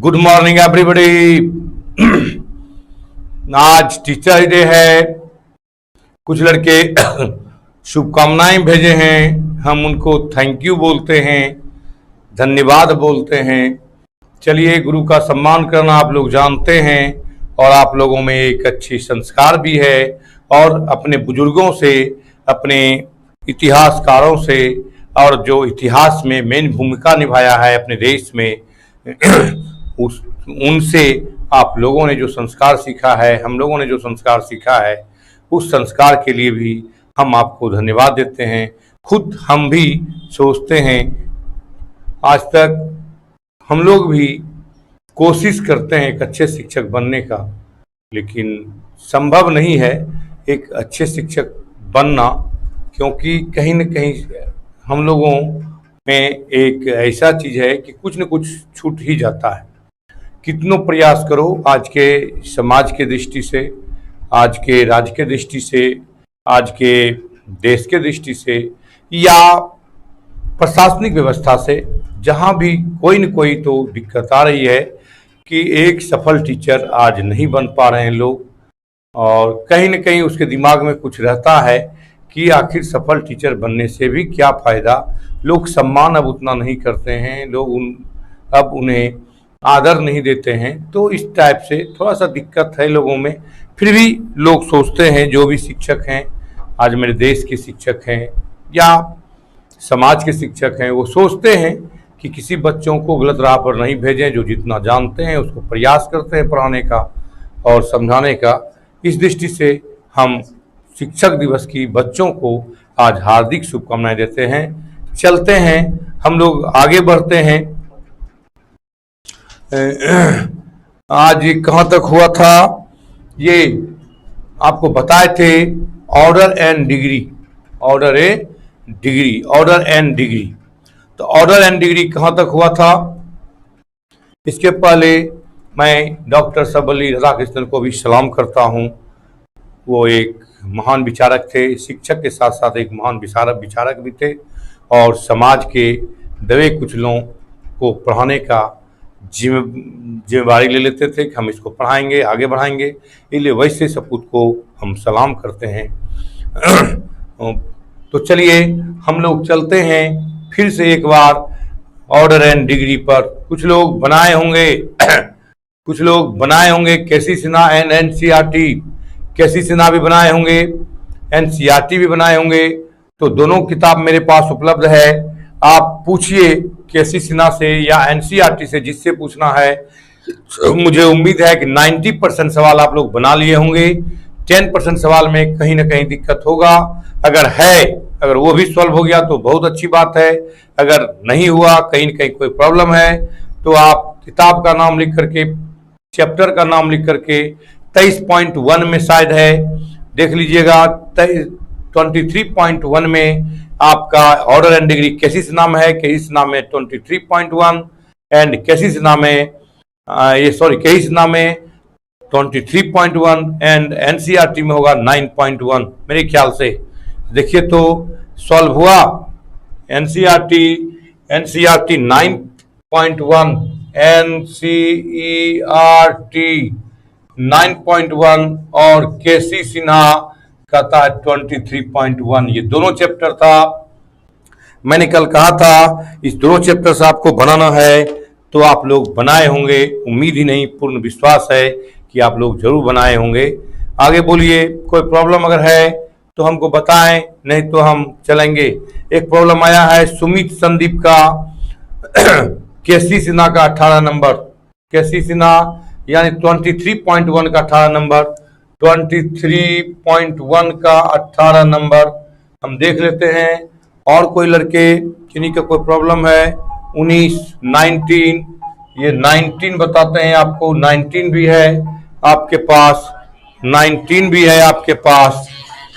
Good morning everybody. आज teacher day है। कुछ लड़के शुभकामनाएं भेजे हैं, हम उनको थैंक यू बोलते हैं, धन्यवाद बोलते हैं। चलिए, गुरु का सम्मान करना आप लोग जानते हैं और आप लोगों में एक अच्छी संस्कार भी है और अपने बुजुर्गों से, अपने इतिहासकारों से और जो इतिहास में मेन भूमिका निभाया है अपने देश में उनसे आप लोगों ने जो संस्कार सीखा है, हम लोगों ने जो संस्कार सीखा है, उस संस्कार के लिए भी हम आपको धन्यवाद देते हैं। खुद हम भी सोचते हैं, आज तक हम लोग भी कोशिश करते हैं एक अच्छे शिक्षक बनने का, लेकिन संभव नहीं है एक अच्छे शिक्षक बनना, क्योंकि कहीं न कहीं हम लोगों में एक ऐसा चीज़ है कि कुछ न कुछ छूट ही जाता है। कितनों प्रयास करो, आज के समाज के दृष्टि से, आज के राज्य के दृष्टि से, आज के देश के दृष्टि से या प्रशासनिक व्यवस्था से, जहाँ भी कोई न कोई तो दिक्कत आ रही है कि एक सफल टीचर आज नहीं बन पा रहे हैं लोग। और कहीं न कहीं उसके दिमाग में कुछ रहता है कि आखिर सफल टीचर बनने से भी क्या फ़ायदा। लोग सम्मान अब उतना नहीं करते हैं, लोग अब उन्हें आदर नहीं देते हैं। तो इस टाइप से थोड़ा सा दिक्कत है लोगों में। फिर भी लोग सोचते हैं, जो भी शिक्षक हैं, आज मेरे देश के शिक्षक हैं या समाज के शिक्षक हैं, वो सोचते हैं कि किसी बच्चों को गलत राह पर नहीं भेजें। जो जितना जानते हैं उसको प्रयास करते हैं पढ़ाने का और समझाने का। इस दृष्टि से हम शिक्षक दिवस की बच्चों को आज हार्दिक शुभकामनाएं देते हैं। चलते हैं, हम लोग आगे बढ़ते हैं। आज कहाँ तक हुआ था ये आपको बताए थे, order and degree, order and degree. तो ऑर्डर एंड डिग्री कहाँ तक हुआ था। इसके पहले मैं डॉक्टर सर्वपल्ली राधाकृष्णन को भी सलाम करता हूँ। वो एक महान विचारक थे, शिक्षक के साथ साथ एक महान विचारक भी थे और समाज के दबे कुचलों को पढ़ाने का जिम्मेदारी ले लेते थे कि हम इसको पढ़ाएंगे, आगे बढ़ाएंगे। इसलिए वैसे सपूत को हम सलाम करते हैं। तो चलिए, हम लोग चलते हैं फिर से एक बार ऑर्डर एंड डिग्री पर। कुछ लोग बनाए होंगे केसी सिन्हा एंड एनसीईआरटी, केसी सिन्हा भी बनाए होंगे, एनसीईआरटी भी बनाए होंगे। तो दोनों किताब मेरे पास उपलब्ध है। आप पूछिए केसी सिन्हा से या एनसीईआरटी से, जिससे पूछना है। मुझे उम्मीद है कि 90% सवाल आप लोग बना लिए होंगे। 10% सवाल में कहीं ना कहीं दिक्कत होगा। अगर वो भी सॉल्व हो गया तो बहुत अच्छी बात है। अगर नहीं हुआ, कहीं ना कहीं कोई प्रॉब्लम है, तो आप किताब का नाम लिख करके, चैप्टर का नाम लिख करके 23.1 में शायद है, देख लीजिएगा। 23.1 में आपका ऑर्डर एंड डिग्री केसी सिन्हा में है। केसी सिन्हा में 23.1 एंड केसी सिन्हा में 23.1 एंड एनसीईआरटी में होगा 9.1 मेरे ख्याल से। देखिए तो सॉल्व हुआ। एनसीईआरटी 9.1, एनसीईआरटी 9.1 और केसी सिन्हा का था 23.1। ये दोनों चैप्टर था। मैंने कल कहा था इस दोनों चैप्टर से आपको बनाना है, तो आप लोग बनाए होंगे। उम्मीद ही नहीं, पूर्ण विश्वास है कि आप लोग जरूर बनाए होंगे। आगे बोलिए, कोई प्रॉब्लम अगर है तो हमको बताएं, नहीं तो हम चलेंगे। एक प्रॉब्लम आया है सुमित संदीप का केसी सिन्हा का 18 नंबर, केसी सिन्हा यानी 23.1 का 18 नंबर, 23.1 का 18 नंबर हम देख लेते हैं। और कोई लड़के किन्हीं का कोई प्रॉब्लम है, 19, 19, ये 19 बताते हैं आपको। 19 भी है आपके पास, 19 भी है आपके पास,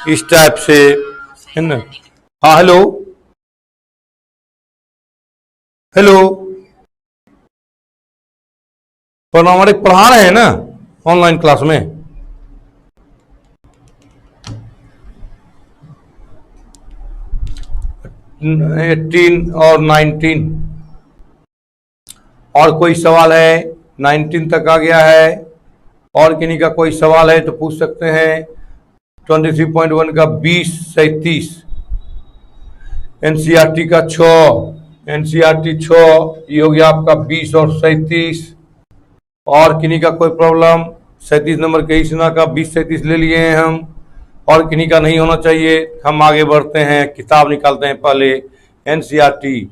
इस टाइप से है ना। हाँ, हेलो हमारे पढ़ा रहे हैं ना ऑनलाइन क्लास में। 18 और 19 और कोई सवाल है 19 तक आ गया है। और किन्हीं का कोई सवाल है तो पूछ सकते हैं। 23.1 का 20 37, एनसीईआरटी का 6, एनसीईआरटी 6, ये हो गया आपका 20 और 37। और किन्हीं का कोई प्रॉब्लम? 37 नंबर के इसना का 20 37 ले लिए हैं हम, और किन्हीं का नहीं होना चाहिए। हम आगे बढ़ते हैं, किताब निकालते हैं पहले। एनसीईआरटी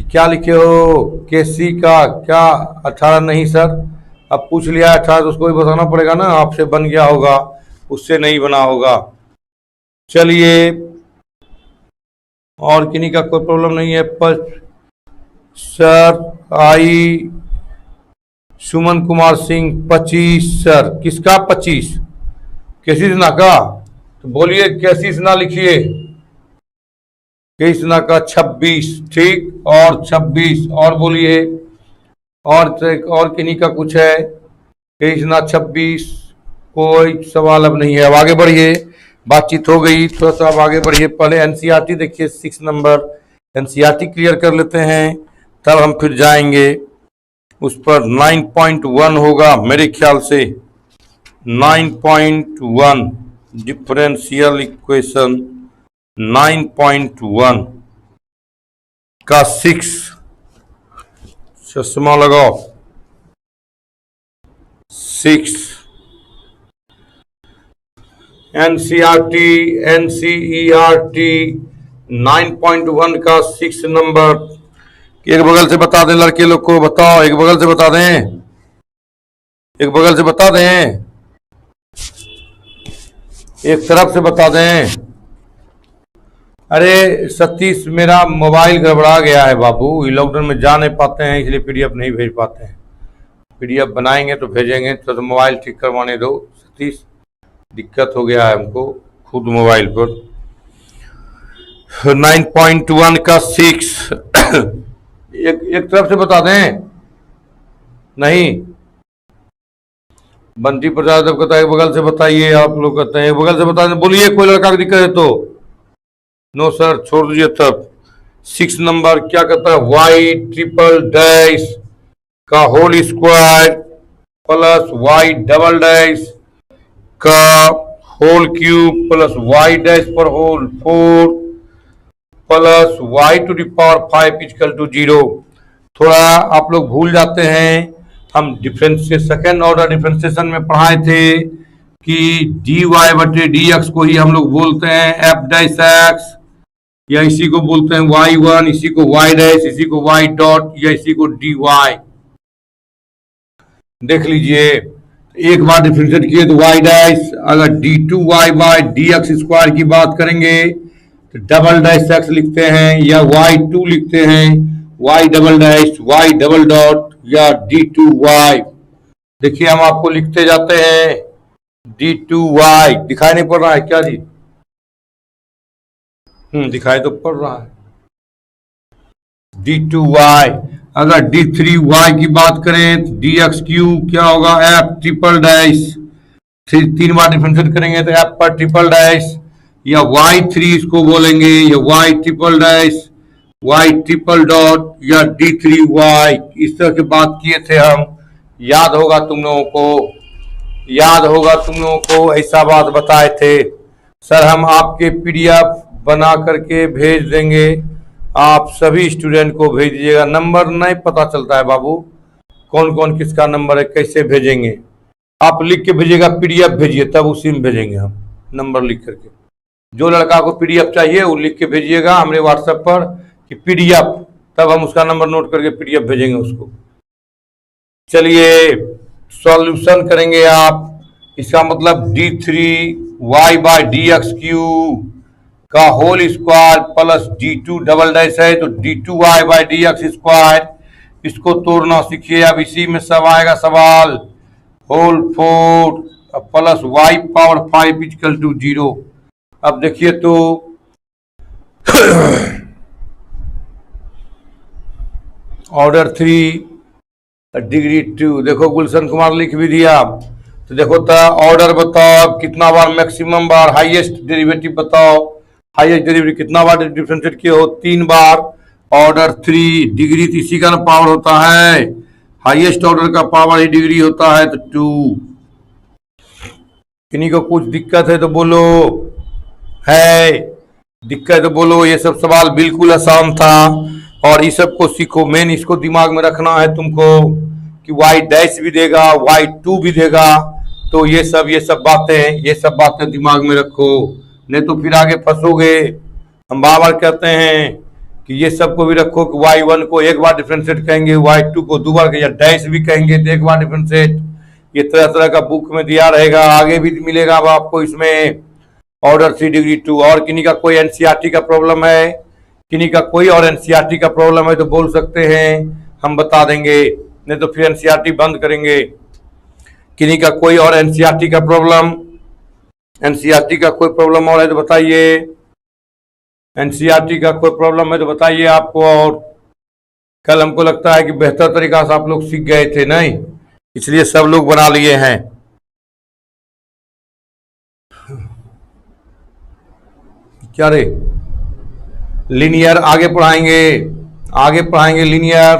क्या लिखे हो? केसी का क्या 18 नहीं सर, अब पूछ लिया 18 तो उसको भी बताना पड़ेगा ना, आपसे बन गया होगा, उससे नहीं बना होगा। चलिए, और किन्हीं का कोई प्रॉब्लम नहीं है? Sir I Suman Kumar Singh 25 sir, किसका 25? केसी सिन्हा का? तो बोलिए केसी सिन्हा लिखिए। केसी सिन्हा का 26, ठीक, और 26, और बोलिए। और किन्हीं का कुछ है? केसी सिन्हा 26, कोई सवाल अब नहीं है। अब आगे बढ़िए, बातचीत हो गई, थोड़ा सा अब आगे बढ़िए। पहले एनसीईआरटी देखिए, 6 नंबर एनसीईआरटी क्लियर कर लेते हैं, तब हम फिर जाएंगे उस पर। 9.1 होगा मेरे ख्याल से, 9.1 डिफरेंशियल इक्वेशन 9.1 का 6, चश्मा लगाओ, 6 एनसीईआरटी 9.1 का 6 नंबर। एक बगल से बता दें लड़के लोग को, बताओ, एक बगल से बता दें, एक बगल से बता दें, एक तरफ से बता दें। अरे सतीश, मेरा मोबाइल गड़बड़ा गया है बाबू, लॉकडाउन में जा नहीं पाते हैं, इसलिए पीडीएफ नहीं भेज पाते हैं। पीडीएफ बनाएंगे तो भेजेंगे, तो मोबाइल ठीक करवाने दो सतीश, दिक्कत हो गया है हमको खुद मोबाइल पर। 9.1 का 6 एक तरफ से बता दें, नहीं बंटी प्रसाद कहता है एक बगल से बताइए, आप लोग कहते हैं एक बगल से बता दें। बोलिए कोई लड़का की दिक्कत है तो। नो सर, छोड़ दीजिए तब। 6 नंबर क्या कहता है? वाई ट्रिपल डैश का whole square plus y double dash का whole cube plus y dash पर whole 4 plus y to the power 5 equal to 0। थोड़ा आप लोग भूल जाते हैं, हम डिफरेंशिएशन सेकेंड ऑर्डर डिफरेंशिएशन में पढ़ाए थे कि dy बटे dx को ही हम लोग बोलते हैं एफ डैश एक्स, या इसी को बोलते हैं y1, इसी को y डैश, इसी को y डॉट, या इसी को dy। देख लीजिए, एक बार डिफरेंशिएट किए तो y डैश, अगर d2y बाय dx स्क्वायर की बात करेंगे तो डबल डैश x लिखते हैं, या y2 लिखते हैं, y double dash, y double dot, या d2y। देखिए हम आपको लिखते जाते हैं d2y। दिखाई नहीं पड़ रहा है क्या जी? दिखाई तो पड़ रहा है d2y। अगर d3y की बात करें तो dx क्यूब क्या होगा? f ट्रिपल डैश, 3 बार डिफरेंशिएट करेंगे तो f पर ट्रिपल डैश, या y3 इसको बोलेंगे, या y triple dash, y triple dot, या d3y। इस तरह की बात किए थे हम, याद होगा तुम लोगों को, याद होगा तुम लोगों को, ऐसा बात बताए थे सर। हम आपके पीडीएफ बना करके भेज देंगे, आप सभी स्टूडेंट को भेज दीजिएगा। नंबर नहीं पता चलता है बाबू, कौन कौन किसका नंबर है, कैसे भेजेंगे? आप लिख के भेजिएगा, पीडीएफ भेजिए, तब उसी में भेजेंगे हम, नंबर लिख करके। जो लड़का को पीडीएफ चाहिए वो लिख के भेजिएगा हमारे व्हाट्सएप पर कि पीडीएफ, तब हम उसका नंबर नोट करके पीडीएफ भेजेंगे उसको। चलिए सॉल्यूशन करेंगे आप। इसका मतलब d3y बाय dx क्यूब का whole square plus d2 double dash है तो d2y बाय dx स्क्वायर, इसको तोड़ना सीखिए। अब इसी में सब आएगा सवाल, whole 4 plus y power 5 equal to 0। अब देखिए तो ऑर्डर 3 डिग्री 2, देखो गुलशन कुमार लिख भी दिया। तो देखो तो ऑर्डर बताओ, अब कितना बार मैक्सिमम बार हाईएस्ट डेरिवेटिव बताओ, हाईएस्ट डेरिवेटिव कितना बार डिफरेंशिएट किए हो? 3 बार। ऑर्डर 3 डिग्री तो इसी का ना पावर होता है, हाईएस्ट ऑर्डर का पावर ही डिग्री होता है तो 2। किन्हीं को कुछ दिक्कत है तो बोलो, है दिक्कत है तो बोलो। ये सब सवाल बिल्कुल आसान था और इस सब को सीखो। मेन इसको दिमाग में रखना है तुमको कि वाई डैश भी देगा, y2 भी देगा। तो ये सब बातें दिमाग में रखो, नहीं तो फिर आगे फंसोगे। हम बार बार कहते हैं कि ये सब को भी रखो कि y1 को एक बार डिफ्रेंशिएट कहेंगे, y2 को 2 बार या डैश भी कहेंगे तो एक बार डिफ्रेंशिएट। ये तरह तरह का बुक में दिया रहेगा, आगे भी मिलेगा अब आपको इसमें। Order 3 degree 2। और किन्हीं का कोई एनसीईआरटी का प्रॉब्लम है, किन्हीं का कोई और एनसीईआरटी का प्रॉब्लम है तो बोल सकते हैं, हम बता देंगे, नहीं तो फिर एनसीईआरटी बंद करेंगे। किन्हीं का कोई और एनसीईआरटी का प्रॉब्लम, एनसीईआरटी का कोई प्रॉब्लम और है तो बताइए। एनसीईआरटी का कोई प्रॉब्लम है तो बताइए आपको। और कल हमको लगता है कि बेहतर तरीका से आप लोग सीख गए थे, नहीं इसलिए सब लोग बना लिए हैं। क्या रे, लीनियर आगे पढ़ाएंगे लीनियर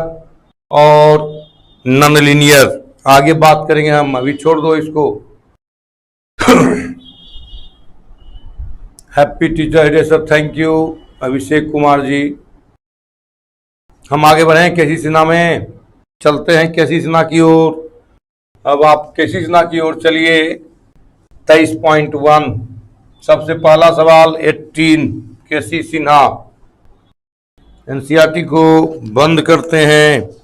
और नॉन लीनियर आगे बात करेंगे हम, अभी छोड़ दो इसको। Happy teacher day sir, thank you Abhishek Kumar ji. हम आगे बढ़े केसी सिन्हा में, चलते हैं केसी सिन्हा की ओर। अब आप केसी सिन्हा की ओर चलिए। 23.1 सबसे पहला सवाल 18 केसी सिन्हा। एनसीईआरटी को बंद करते हैं।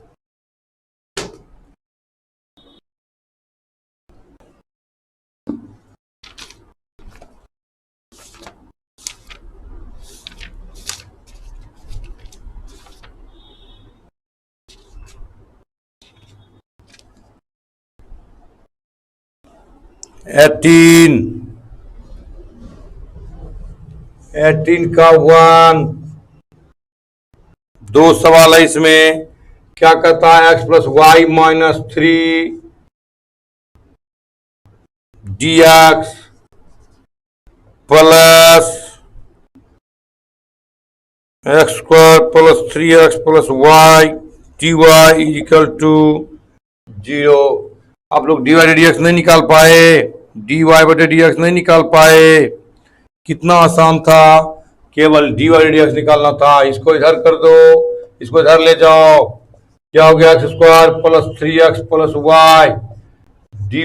एटीन का 1। दो सवाल है इसमें। क्या कहता है, x plus y minus 3 dx plus x square plus 3x plus y dy is equal to 0। आप लोग dy dx नहीं निकाल पाए, dy बटे dx नहीं निकाल पाए। कितना आसान था, केवल dy dx निकालना था। इसको इधर कर दो, इसको इधर ले जाओ। क्या हो गया, x square plus 3x plus y dy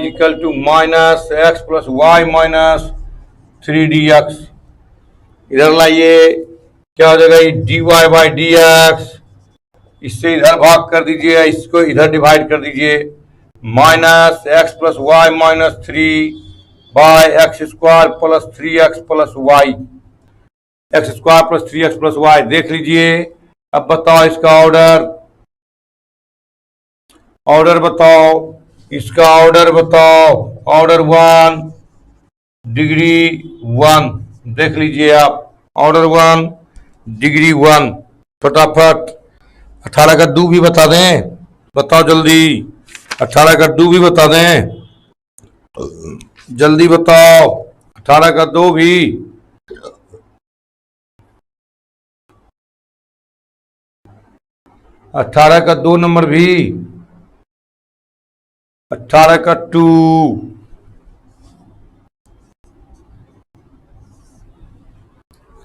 equal to minus x plus y minus 3 dx। इधर लाइए, क्या हो जाएगा, dy बाई dx। इससे इधर भाग कर दीजिए, इसको इधर डिवाइड कर दीजिए। Minus x plus y minus 3 by x square plus 3x plus y. X square plus 3x plus y देख लीजिए। अब बताओ इसका ऑर्डर बताओ, इसका ऑर्डर बताओ। ऑर्डर 1 डिग्री 1 देख लीजिए आप। Order 1 degree 1। फटाफट 18 का 2 भी बता दें, बताओ जल्दी। 18 का 2 भी बता दें, जल्दी बताओ। 18 का 2 भी। 18 का 2 नंबर भी। 18 का 2।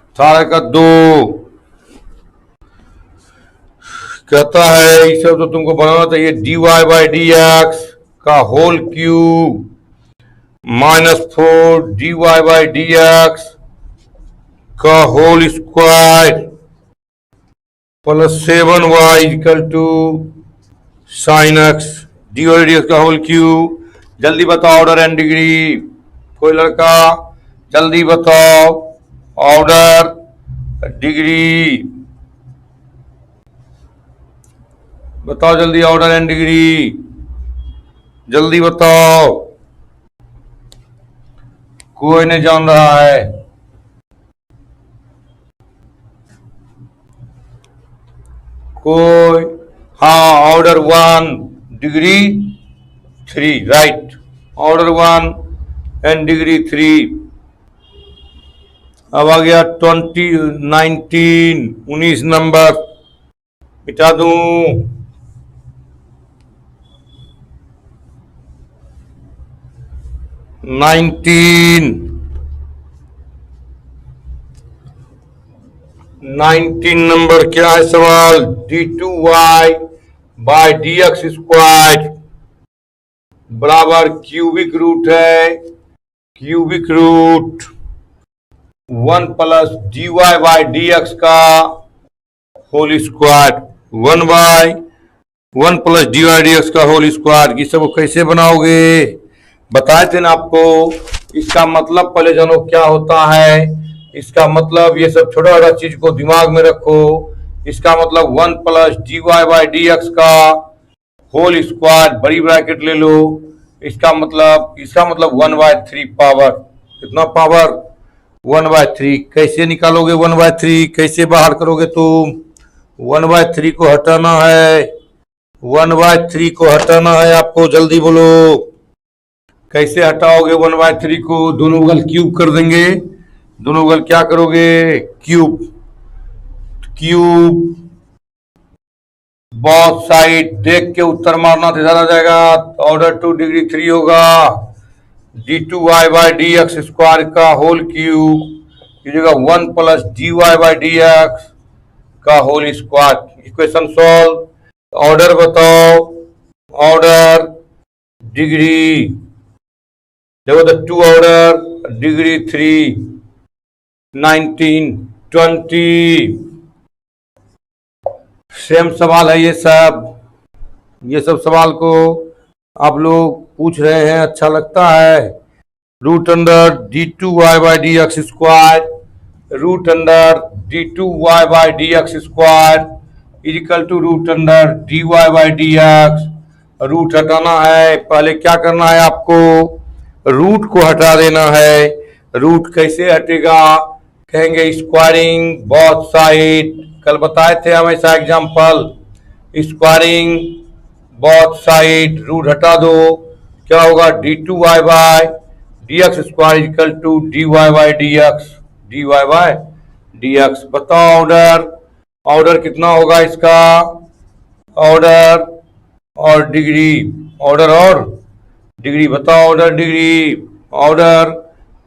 18 का 2 कहता है, इसे तो तुमको बनाना चाहिए। dy बाई डी एक्स का whole cube minus 4 dy by d x का whole square plus 7y equal to sine x. dy by d x का होल क्यूब। जल्दी बताओ ऑर्डर एंड डिग्री। कोई लड़का जल्दी बताओ ऑर्डर डिग्री, बताओ जल्दी ऑर्डर एंड डिग्री, जल्दी बताओ। कोई नहीं जान रहा है। कोई, हाँ, order 1 degree 3, right. Order 1 and degree 3। अब आ गया 19 नंबर, मिटा दूं। 19 नंबर क्या है सवाल? d2y बाय dx स्क्वायर बराबर क्यूबिक रूट है, cubic root 1 plus dy by dx का whole square, 1 plus dy dx का होल स्क्वायर। ये सब कैसे बनाओगे? बताए थे ना आपको। इसका मतलब पहले जानो क्या होता है। इसका मतलब ये सब छोटा छोटा चीज को दिमाग में रखो। इसका मतलब 1 प्लस dy बाई dx का होल स्क्वायर बड़ी ब्रैकेट ले लो। इसका मतलब 1/3 पावर। कितना पावर? 1/3। कैसे निकालोगे 1/3? कैसे बाहर करोगे तुम? 1/3 को हटाना है, 1/3 को हटाना है आपको। जल्दी बोलो कैसे हटाओगे 1/3 को? दोनों बगल क्यूब कर देंगे। दोनों बगल क्या करोगे? क्यूब। क्यूब बोथ साइड देख के उत्तर मारना तो इधर आ जाएगा। ऑर्डर 2 डिग्री 3 होगा। d2y बाई dx स्क्वायर का होल क्यूब ये जगह 1 प्लस dy बाई dx का whole square. Equation solve. Order बताओ। ऑर्डर डिग्री देखो द 2 ऑर्डर डिग्री 3 19 20। सेम सवाल है ये सब सवाल को आप लोग पूछ रहे हैं, अच्छा लगता है। Root under d2y by dx square, root under d2y by dx square equal to root under dy by dx। Root हटाना है, पहले क्या करना है आपको? रूट को हटा देना है। रूट कैसे हटेगा? कहेंगे स्क्वायरिंग बोथ साइड। कल बताए थे हम ऐसा example. Squaring both side, root हटा दो, क्या होगा? d2y by dx square equal to dy by dx, dy by dx। बताओ ऑर्डर, ऑर्डर कितना होगा इसका? ऑर्डर और डिग्री, ऑर्डर और डिग्री बताओ। Order degree, order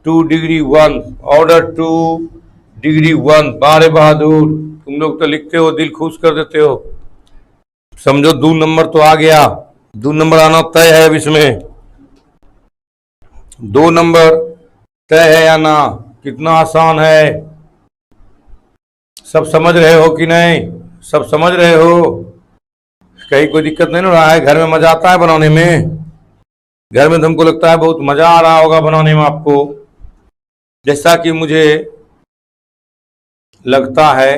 2 degree 1, order 2 degree 1। बारे बहादुर तुम लोग तो लिखते हो, दिल खुश कर देते हो। समझो 2 नंबर तो आ गया। 2 नंबर आना तय है अब इसमें। 2 नंबर तय है आना। कितना आसान है। सब समझ रहे हो कि नहीं? सब समझ रहे हो? कहीं कोई दिक्कत नहीं हो रहा है? घर में मजा आता है बनाने में? घर में तुमको लगता है बहुत मजा आ रहा होगा बनाने में आपको, जैसा कि मुझे लगता है।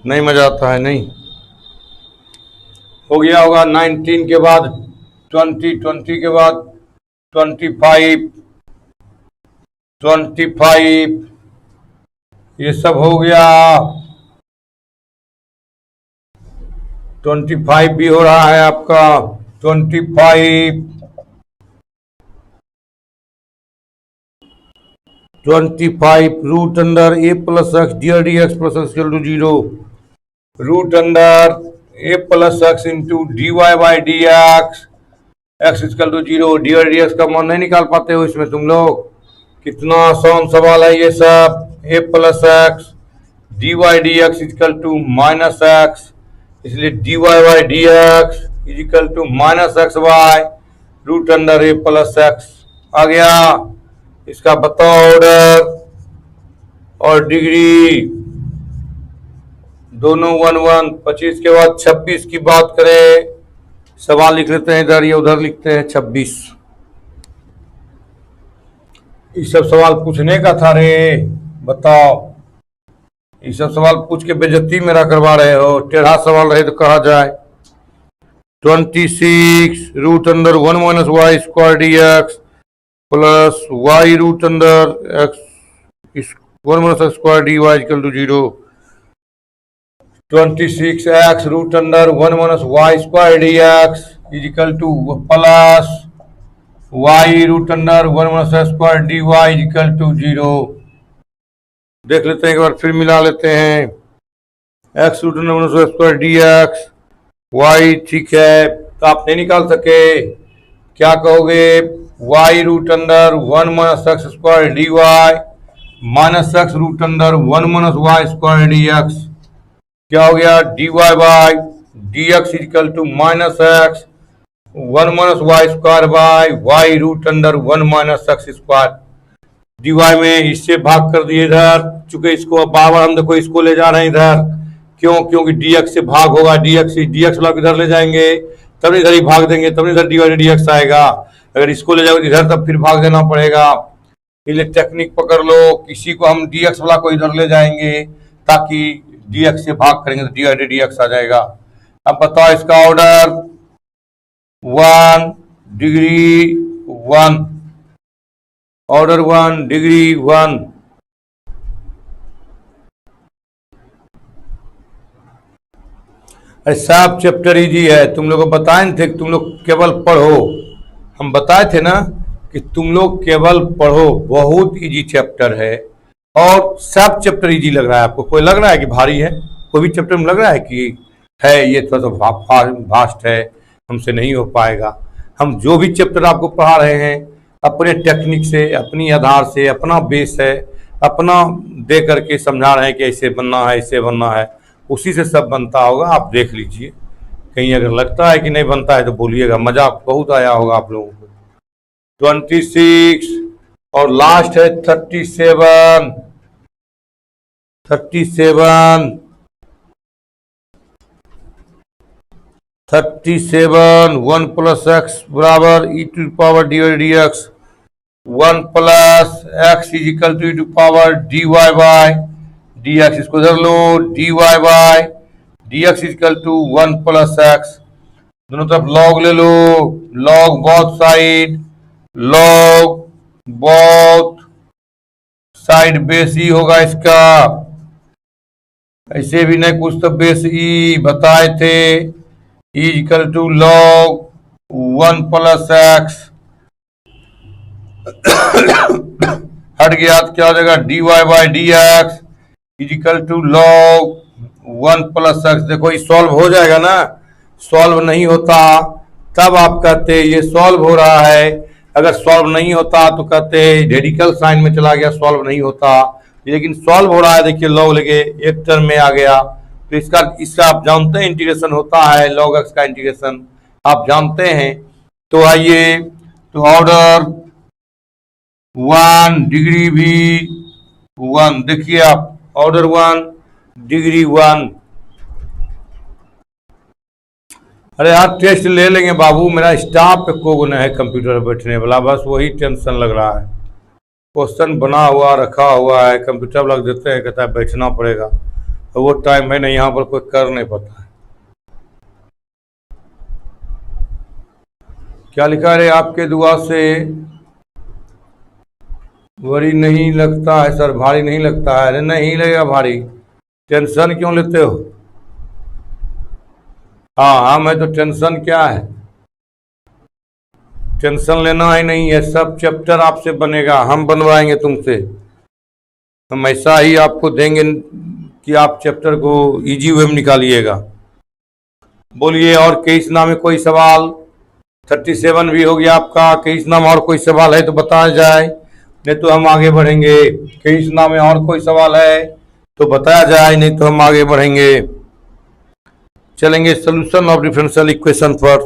नहीं मजा आता है? नहीं हो गया होगा। 19 के बाद 20, 20 के बाद 25, 25 ये सब हो गया। 25 भी हो रहा है आपका। 25 root under a plus x dear d x plus x equal to 0। Root under a plus x into d y by d x x equal to 0। Dear d x का मान नहीं निकाल पाते हो इसमें तुम लोग? कितना आसान सवाल है ये सब। a plus x d y d x equal to minus x, इसलिए d y by d x equal to minus x y root under a plus x आ गया। इसका बताओ ऑर्डर और डिग्री दोनों 1 1। 25 के बाद 26 की बात करें, सवाल लिख लेते हैं इधर, ये उधर लिखते हैं 26। ये सब सवाल पूछने का था रे, बताओ। ये सब सवाल पूछ के बेइज्जती मेरा करवा रहे हो। टेढ़ा सवाल रहे तो कहा जाए। 26 root under 1 minus y square d x plus y root under x 1 minus x square d y equal to 0। 26 x root under 1 minus y square d x is equal to plus y root under 1 minus x square d y is equal to 0। देख लेते हैं एक बार, फिर मिला लेते हैं। X root under 1 minus x square d x y, ठीक है। तो आप नहीं निकाल सके, क्या कहोगे? y root under 1 minus x square d y minus x root under 1 minus y square d x. क्या हो गया? D y by d x is equal to minus x 1 minus y square by y root under 1 minus x square. D y में इससे भाग कर दिए इधर, चूंकि इसको बार बार हम देखो इसको ले जा रहे हैं इधर, क्यों? क्योंकि डी एक्स से भाग होगा, डी एक्स वाला इधर ले जाएंगे तब इधर ही भाग देंगे, तब इधर डी वाई डी एक्स आएगा। अगर इसको ले जाओगे इधर तब फिर भाग देना पड़ेगा। इसलिए टेक्निक पकड़ लो, किसी को हम डी एक्स वाला को इधर ले जाएंगे ताकि डी एक्स से भाग करेंगे तो डी वाई डी एक्स आ जाएगा। अब बताओ इसका ऑर्डर 1 डिग्री 1, ऑर्डर 1 डिग्री 1। अरे सब चैप्टर इजी है, तुम लोग को बताए थे कि तुम लोग केवल पढ़ो। हम बताए थे ना कि तुम लोग केवल पढ़ो, बहुत इजी चैप्टर है और सब चैप्टर इजी लग रहा है आपको? कोई लग रहा है कि भारी है? कोई भी चैप्टर में लग रहा है कि है ये थोड़ा सा भास्ट है, हमसे नहीं हो पाएगा? हम जो भी चैप्टर आपको पढ़ा रहे हैं अपने टेक्निक से, अपनी आधार से, अपना बेस है, अपना दे करके समझा रहे हैं कि ऐसे बनना है, ऐसे बनना है, उसी से सब बनता होगा। आप देख लीजिए, कहीं अगर लगता है कि नहीं बनता है तो बोलिएगा, मजाक बहुत आया होगा आप लोगों को। 26 और लास्ट है 37। 37 1 प्लस एक्स बराबर e to power d y d x, 1 plus x is equal to e to power d y by d x. इसको इधर लो, d y by d x is equal to 1 plus x. दोनों तरफ log ले लो, log both side, log both side base e होगा इसका। ऐसे भी नहीं कुछ तो बेस ई बताए थे, equal to log 1 plus x. हट गया तो क्या हो जाएगा? D y by d x equal to log 1 plus x. देखो ये सॉल्व हो जाएगा ना, सॉल्व नहीं होता तब आप कहते ये सॉल्व हो रहा है, अगर सॉल्व नहीं होता तो कहते रेडिकल साइन में चला गया, सॉल्व नहीं होता। लेकिन सॉल्व हो रहा है, देखिए लॉग लेके एक टर्म में आ गया, तो इसका आप जानते हैं इंटीग्रेशन होता है, लॉग एक्स का इंटीग्रेशन आप जानते हैं। तो आइए, तो ऑर्डर 1 डिग्री भी 1, देखिए आप ऑर्डर 1 डिग्री 1। अरे यार टेस्ट ले लेंगे बाबू, मेरा स्टाफ पे को है कंप्यूटर पर बैठने वाला, बस वही टेंशन लग रहा है। क्वेश्चन बना हुआ रखा हुआ है, कंप्यूटर लग देते हैं, कहता है बैठना पड़ेगा, तो वो टाइम है नहीं, यहाँ पर कोई कर नहीं पाता है। क्या लिखा है? आपके दुआ से भारी नहीं लगता है सर, भारी नहीं लगता है। अरे नहीं लगेगा भारी, टेंशन क्यों लेते हो? हाँ मैं तो टेंशन क्या है, टेंशन लेना ही नहीं है, सब चैप्टर आपसे बनेगा, हम बनवाएंगे तुमसे। हम ऐसा ही आपको देंगे कि आप चैप्टर को इजी वे में निकालिएगा। बोलिए और केस नाम में कोई सवाल? 37 भी हो गया आपका। केस नाम और कोई सवाल है तो बताया जाए, नहीं तो हम आगे बढ़ेंगे। केस नाम में और कोई सवाल है तो बताया जाए, नहीं तो हम आगे बढ़ेंगे। चलेंगे सोल्यूशन ऑफ डिफरेंशियल इक्वेशन पर।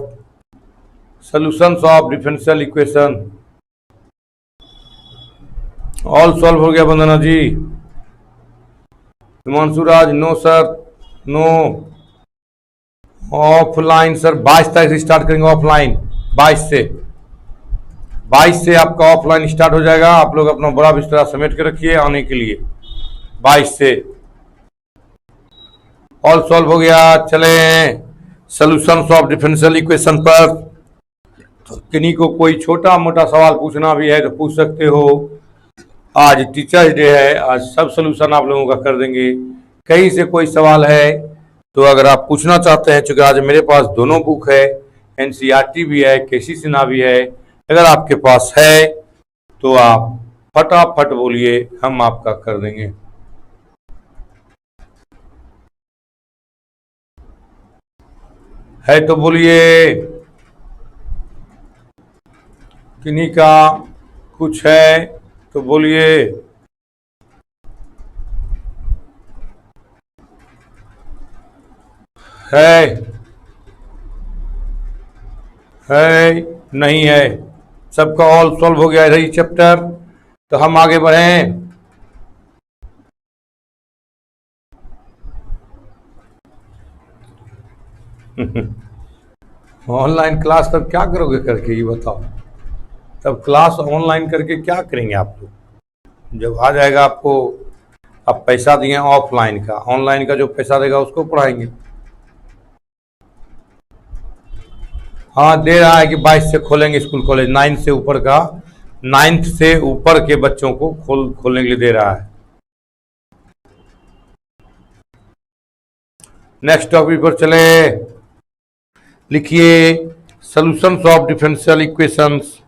Solutions of differential equation all solve हो गया Vandana ji? Himanshu Raj no sir, no. Offline sir 22 तारीख से स्टार्ट करेंगे, ऑफलाइन 22 से आपका ऑफलाइन स्टार्ट हो जाएगा। आप लोग अपना बड़ा बिस्तरा समेट के रखिए आने के लिए। 22 से ऑल सॉल्व हो गया। चले सॉल्यूशंस ऑफ डिफरेंशियल इक्वेशन पर। किन्हीं को कोई छोटा मोटा सवाल पूछना भी है तो पूछ सकते हो। आज टीचर्स डे है, आज सब सॉल्यूशन आप लोगों का कर देंगे। कहीं से कोई सवाल है तो अगर आप पूछना चाहते हैं, चूंकि आज मेरे पास दोनों बुक है, एनसीईआरटी भी है, केसी सिन्हा भी है, अगर आपके पास है तो आप फटाफट बोलिए, हम आपका कर देंगे। है तो बोलिए। किन्हीं का कुछ है तो बोलिए। है नहीं है, सबका ऑल सॉल्व हो गया रही चैप्टर, तो हम आगे बढ़ें। ऑनलाइन क्लास तब क्या करोगे करके, ये बताओ। तब क्लास ऑनलाइन करके क्या करेंगे आप लोग, जब आ जाएगा आपको, अब पैसा दिए ऑफलाइन का, ऑनलाइन का जो पैसा देगा उसको पढ़ाएंगे। हाँ दे रहा है कि 22 से खोलेंगे स्कूल कॉलेज, 9 से ऊपर का, 9th से ऊपर के बच्चों को खोलने के लिए दे रहा है। नेक्स्ट टॉपिक पर चले, लिखिए solutions of differential equations.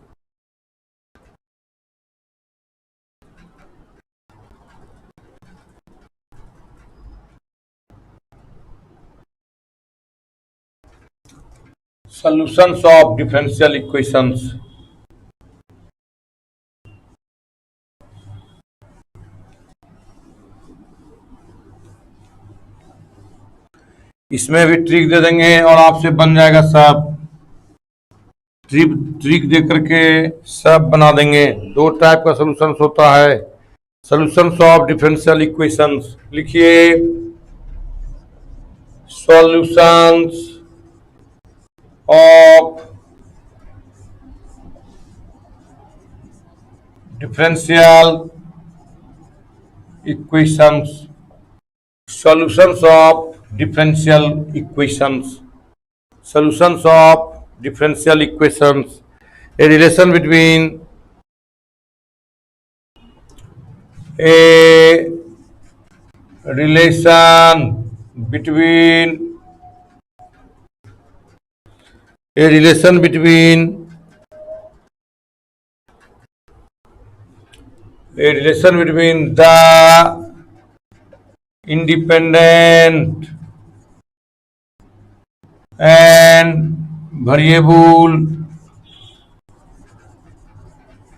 Solutions of differential equations। इसमें भी ट्रिक दे देंगे और आपसे बन जाएगा सब, ट्रिक दे करके सब बना देंगे। 2 टाइप का सॉल्यूशंस होता है, सॉल्यूशंस ऑफ डिफरेंशियल इक्वेशंस। लिखिए solutions of differential equations, solutions of differential equations, solutions of differential equations, a relation between a relation between a relation between a relation between the independent and variable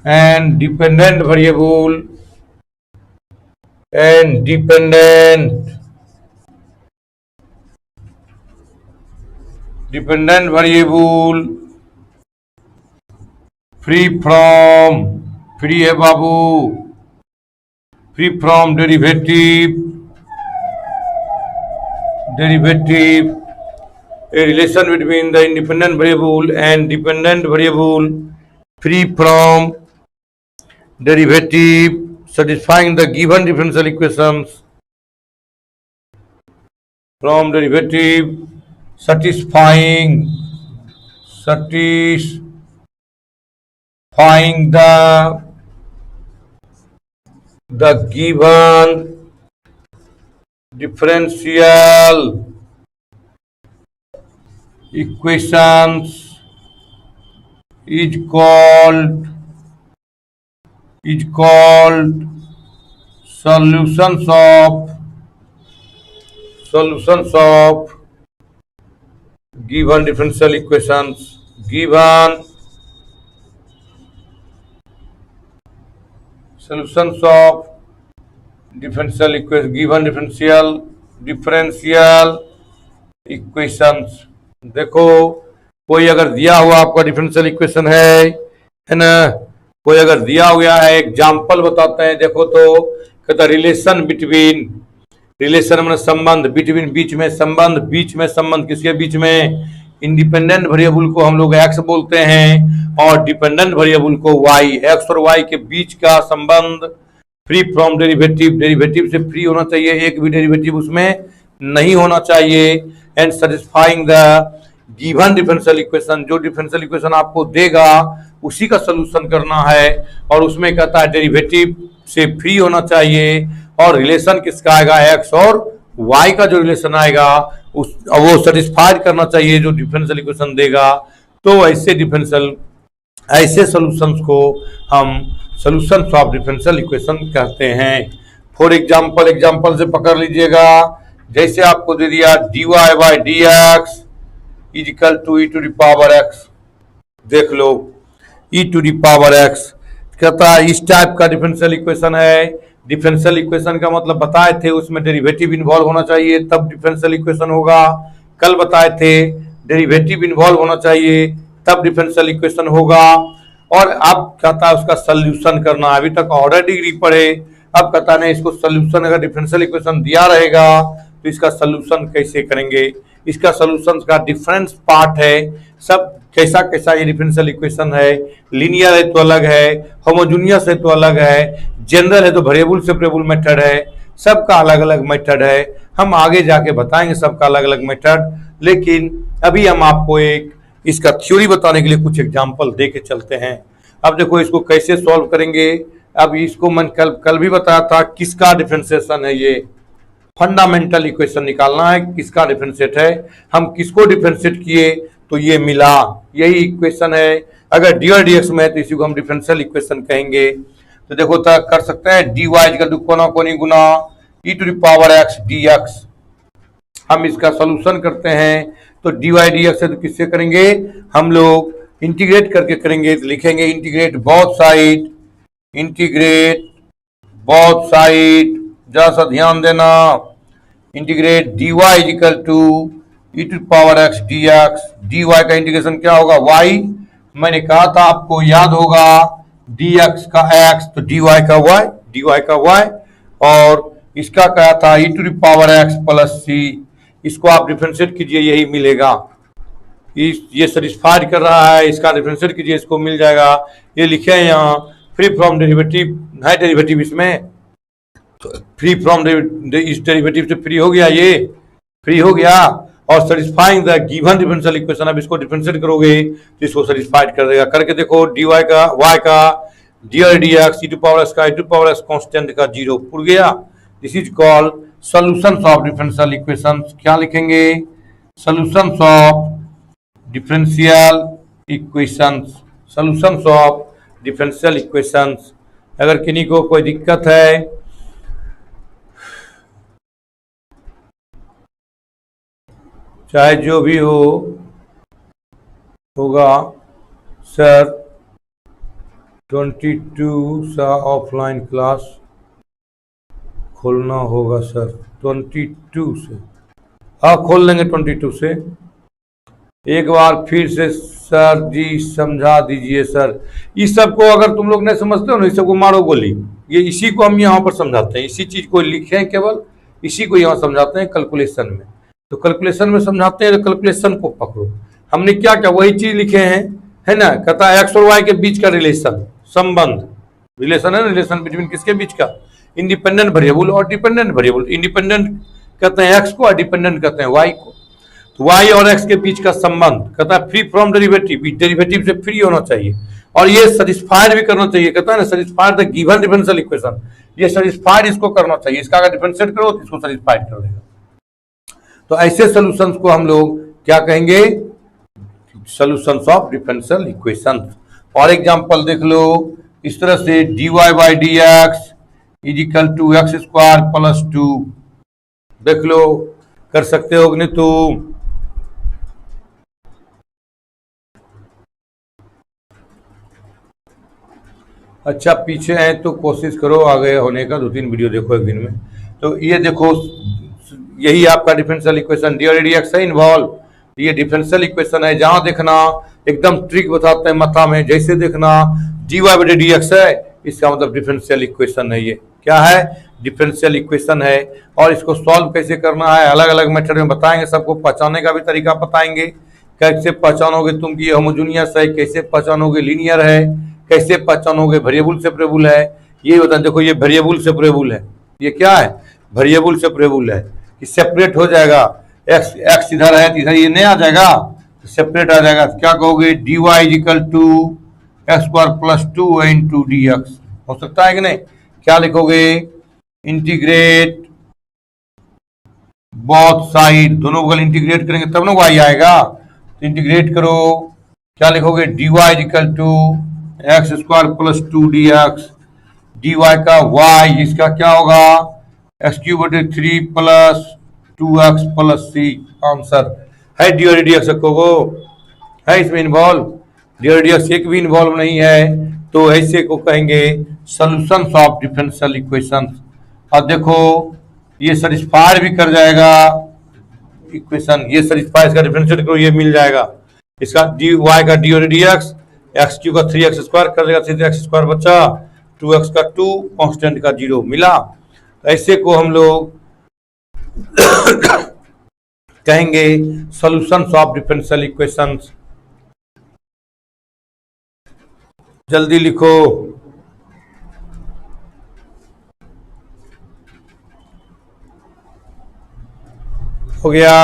and dependent variable and dependent variable free from, free है बाबू, free from derivative, a relation between the independent variable and dependent variable free from derivative satisfying the given differential equations from derivative satisfying the given differential equations is called solutions of given differential equations, given solutions of differential equation, given differential equations। देखो कोई अगर दिया हुआ आपका differential equation है ना, कोई अगर दिया हुआ है, एग्जाम्पल बताते हैं। देखो तो कहता रिलेशन बिटवीन, रिलेशन मतलब संबंध, बिटवीन बीच में संबंध, बीच में संबंध किसके बीच में, इंडिपेंडेंट वेरिएबल को हम लोग एक्स बोलते हैं और डिपेंडेंट वेरिएबल को वाई, एक्स और वाई के बीच का संबंध, फ्री फ्रॉम डेरिवेटिव, डेरिवेटिव से फ्री होना चाहिए, एक भी डेरिवेटिव उसमें नहीं होना चाहिए, and satisfying the given differential equation, जो डिफरेंशियल इक्वेशन आपको देगा उसी का सोल्यूशन करना है, और उसमें कहता है डेरिवेटिव से फ्री होना चाहिए, और रिलेशन किसका आएगा, एक्स और वाई का जो रिलेशन आएगा उस वो सेटिस्फाइड करना चाहिए जो डिफरेंशियल इक्वेशन देगा। तो ऐसे सॉल्यूशंस को हम सॉल्यूशंस ऑफ डिफरेंशियल इक्वेशन कहते हैं। फॉर एग्जांपल से पकड़ लीजिएगा, जैसे आपको दे दिया dy by d x is equal to e to the power x, देख लो e to the power x. कहता है इस टाइप का डिफरेंशियल इक्वेशन है। डिफरेंशियल इक्वेशन का मतलब बताए थे, उसमें डेरिवेटिव इन्वॉल्व होना चाहिए तब डिफरेंशियल इक्वेशन होगा। कल बताए थे डेरिवेटिव इन्वॉल्व होना चाहिए तब डिफरेंशियल इक्वेशन होगा। और अब कहता है उसका सोल्यूशन करना। अभी तक ऑर्डर डिग्री पढ़े, अब कहता है इसको सोल्यूशन, अगर डिफरेंशियल इक्वेशन दिया रहेगा तो इसका सोल्यूशन कैसे करेंगे। इसका सोल्यूशन का डिफरेंस पार्ट है, सब कैसा कैसा ये डिफरेंशियल इक्वेशन है। लीनियर है तो अलग है, होमोजेनियस है तो अलग है, जनरल है तो वेरिएबल सेपरेबल मेथड है, सबका अलग अलग मेथड है। हम आगे जाके बताएंगे सबका अलग अलग मेथड, लेकिन अभी हम आपको एक इसका थ्योरी बताने के लिए कुछ एग्जांपल दे के चलते हैं। अब देखो इसको कैसे सॉल्व करेंगे। अब इसको मैं कल भी बताया था किसका डिफरेंशिएशन है, ये फंडामेंटल इक्वेशन निकालना है किसका डिफरेंशिएट है। हम किसको डिफरेंशिएट किए तो ये मिला, यही इक्वेशन है। अगर डी और डी एक्स में है तो इसी को हम डिफरेंशियल इक्वेशन कहेंगे। तो देखो तक कर सकते हैं डी वाई का कोना कोनी गुना e to the power x d x. हम इसका सोल्यूशन करते हैं तो डी वाई डी एक्स है तो किससे करेंगे हम लोग, इंटीग्रेट करके करेंगे। तो लिखेंगे integrate both side, integrate both side, जरा सा ध्यान देना। Integrate d y is equal to e to power x d x. D y का इंटीग्रेशन क्या होगा वाई, मैंने कहा था आपको याद होगा डी एक्स का एक्स तो डी वाई का वाई, डी वाई का वाई। और इसका क्या था e to power x plus C. इसको आप डिफरेंशिएट कीजिए यही मिलेगा। ये सेटिस्फाइड कर रहा है, इसका डिफरेंशिएट कीजिए इसको मिल जाएगा। ये लिखे हैं यहाँ फ्री फ्रॉम डेरिवेटिव है, डेरिवेटिव इसमें फ्री फ्रॉम इस डेरिवेटिव से फ्री हो गया, ये फ्री हो गया। और satisfying the given differential equation, अब इसको डिफरेंशिएट करोगे तो इसको सेटिस्फाइड कर देगा। करके देखो डी वाई का वाई का डी और d x e to power x का e to power x constant का जीरो पुर गया। This is called solutions of differential equations. क्या लिखेंगे solutions of differential equations, solutions of differential equations. अगर किन्हीं को कोई दिक्कत है चाहे जो भी होगा सर 22 सा ऑफलाइन क्लास खोलना होगा सर 22 से। हाँ खोल लेंगे 22 से। एक बार फिर से सर जी समझा दीजिए सर। इस सब को अगर तुम लोग नहीं समझते हो ना, इस सबको मारो गोली। ये इसी को हम यहाँ पर समझाते हैं, इसी चीज को लिखे हैं, केवल इसी को यहाँ समझाते हैं कैलकुलेशन में। तो कैलकुलेशन में समझाते हैं तो कैलकुलेशन को पकड़ो। हमने क्या क्या वही चीज लिखे हैं, है ना। कहता है एक्स और वाई के बीच का रिलेशन, संबंध, रिलेशन है ना, रिलेशन बिटवीन किसके बीच का, इंडिपेंडेंट वेरिएबल और डिपेंडेंट वेरिएबल। इंडिपेंडेंट कहते हैं एक्स को और डिपेंडेंट कहते हैं वाई को। तो वाई और एक्स के बीच का संबंध कहता है फ्री फ्रॉम डेरिवेटिव, डेरिवेटिव से फ्री होना चाहिए और ये सेटिस्फाइड भी करना चाहिए। कहता है ना satisfied the given differential equation, ये सेटिस्फाइड इसको करना चाहिए। इसका अगर डिफरेंशिएट करो तो इसको सेटिस्फाइड कर देगा। तो ऐसे सॉल्यूशंस को हम लोग क्या कहेंगे, सॉल्यूशंस ऑफ डिफरेंशियल इक्वेशंस। और एग्जांपल देख लो इस तरह से dy by d x is equal to x square plus 2। देख लो कर सकते हो कि नहीं तुम। अच्छा पीछे हैं तो कोशिश करो आगे होने का, 2-3 वीडियो देखो एक दिन में। तो ये देखो यही आपका डिफरेंशियल इक्वेशन डी और डी एक्स है इन्वॉल्व। ये डिफरेंशियल इक्वेशन है, जहां देखना एकदम ट्रिक बताते हैं माथा में। जैसे देखना डी वाई बटे डी एक्स है, इसका मतलब डिफरेंशियल इक्वेशन है। ये क्या है, डिफरेंशियल इक्वेशन है। और इसको सॉल्व कैसे करना है अलग अलग मेथड में बताएंगे, सबको पहचानने का भी तरीका बताएंगे। कैसे पहचानोगे तुम कि ये होमोजेनियस है, कैसे पहचानोगे लीनियर है, कैसे पहचानोगे वेरिएबल सेपरेबल है, ये बताएं। देखो ये वेरिएबल सेपरेबल है, ये क्या है वेरिएबल सेपरेबल है, कि सेपरेट हो जाएगा। एक्स एक्स इधर है तो इधर ये नहीं आ जाएगा, सेपरेट आ जाएगा। तो क्या कहोगे d y is equal to x square plus 2 into d x, हो सकता है कि नहीं। क्या लिखोगे इंटीग्रेट बोथ साइड, दोनों बगल इंटीग्रेट करेंगे तब ना वाई आएगा। तो इंटीग्रेट करो, क्या लिखोगे d y is equal to x square plus 2 d x. D y का वाई, इसका क्या होगा एक्स क्यूब बटे 3 plus 2x plus c. Answer है डी और डी एक्स को है इसमें इन्वॉल्व। डी रेडियस एक भी इन्वॉल्व नहीं है, तो ऐसे को कहेंगे सॉल्यूशंस ऑफ डिफरेंशियल इक्वेशंस। अब देखो ये सेटिस्फाई भी कर जाएगा इक्वेशन, ये सेटिस्फाई इसका डिफरेंशियल करो ये मिल जाएगा, इसका डी वाई का डी और डी एक्स, एक्स क्यू का 3x स्क्वायर कर देगा, 3x स्क्वायर बचा, 2x का 2, कांस्टेंट का 0 मिला। ऐसे को हम लोग कहेंगे सॉल्यूशंस ऑफ डिफरेंशियल इक्वेशंस। जल्दी लिखो। हो गया।